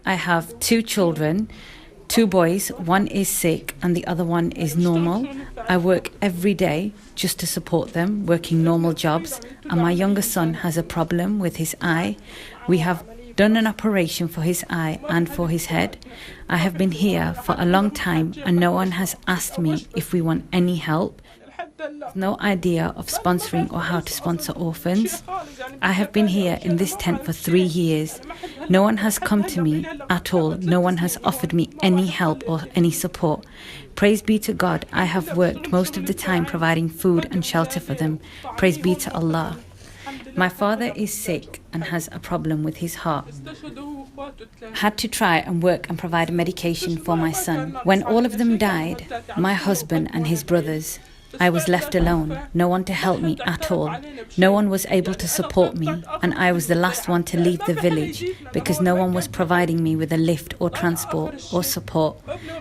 I have two children, two boys. One is sick and the other one is normal. I work every day just to support them, working normal jobs. And my younger son has a problem with his eye. We have done an operation for his eye and for his head. I have been here for a long time and no one has asked me if we want any help. No idea of sponsoring or how to sponsor orphans. I have been here in this tent for 3 years. No one has come to me at all. No one has offered me any help or any support. Praise be to God, I have worked most of the time providing food and shelter for them. Praise be to Allah. My father is sick and has a problem with his heart. Had to try and work and provide medication for my son. When all of them died, my husband and his brothers, I was left alone, no one to help me at all. No one was able to support me, and I was the last one to leave the village because no one was providing me with a lift or transport or support.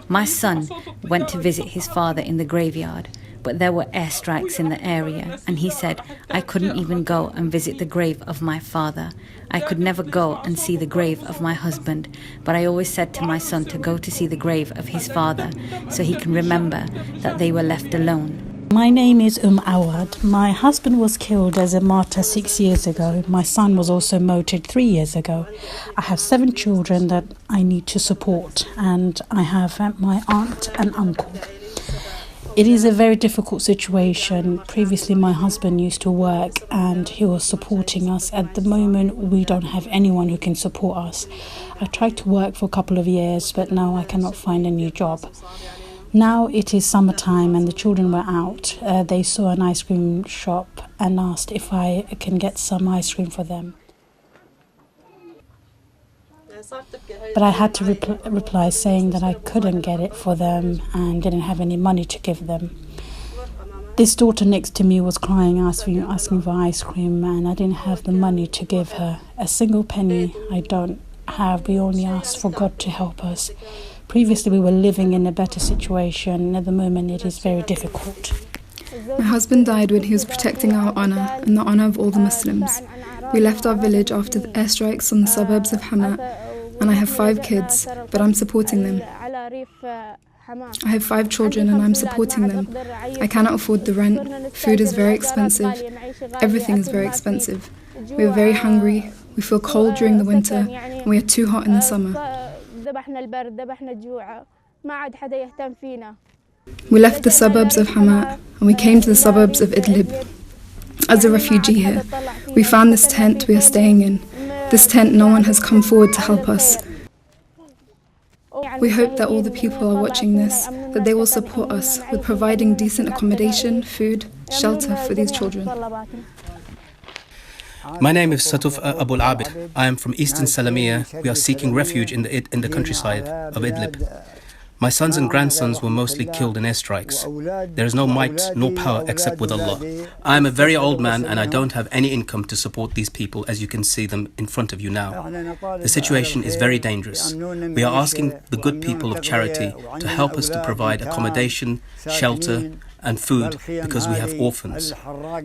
My son went to visit his father in the graveyard, but there were airstrikes in the area, and he said I couldn't even go and visit the grave of my father. I could never go and see the grave of my husband, but I always said to my son to go to see the grave of his father so he can remember that they were left alone. My name is Awad. My husband was killed as a martyr 6 years ago. My son was also martyred 3 years ago. I have 7 children that I need to support, and I have my aunt and uncle. It is a very difficult situation. Previously, my husband used to work and he was supporting us. At the moment, we don't have anyone who can support us. I tried to work for a couple of years, but now I cannot find a new job. Now it is summertime and the children were out. They saw an ice cream shop and asked if I can get some ice cream for them. But I had to reply saying that I couldn't get it for them and didn't have any money to give them. This daughter next to me was crying, asking for ice cream, and I didn't have the money to give her. A single penny I don't have. We only asked for God to help us. Previously we were living in a better situation. At the moment it is very difficult. My husband died when he was protecting our honour and the honour of all the Muslims. We left our village after the airstrikes on the suburbs of Hama, and I have 5 kids, but I'm supporting them. I have 5 children and I'm supporting them. I cannot afford the rent. Food is very expensive. Everything is very expensive. We are very hungry. We feel cold during the winter and we are too hot in the summer. We left the suburbs of Hama and we came to the suburbs of Idlib. As a refugee here, we found this tent we are staying in. This tent, no one has come forward to help us. We hope that all the people are watching this, that they will support us with providing decent accommodation, food, shelter for these children. My name is Satuf Abu Al-Abid. I am from Eastern Salamiyya. We are seeking refuge in the countryside of Idlib. My sons and grandsons were mostly killed in airstrikes. There is no might nor power except with Allah. I am a very old man and I don't have any income to support these people as you can see them in front of you now. The situation is very dangerous. We are asking the good people of charity to help us to provide accommodation, shelter and food because we have orphans.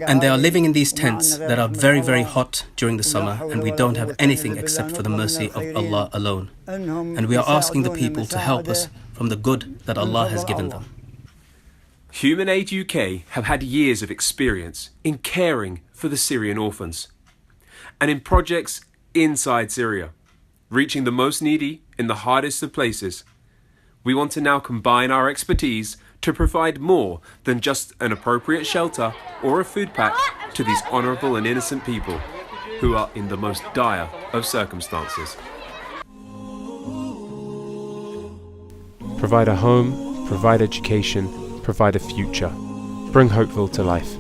And they are living in these tents that are very, very hot during the summer and we don't have anything except for the mercy of Allah alone. And we are asking the people to help us from the good that Allah has given them. Human Aid UK have had years of experience in caring for the Syrian orphans and in projects inside Syria, reaching the most needy in the hardest of places. We want to now combine our expertise to provide more than just an appropriate shelter or a food pack to these honourable and innocent people who are in the most dire of circumstances. Provide a home, provide education, provide a future. Bring Hopeville to life.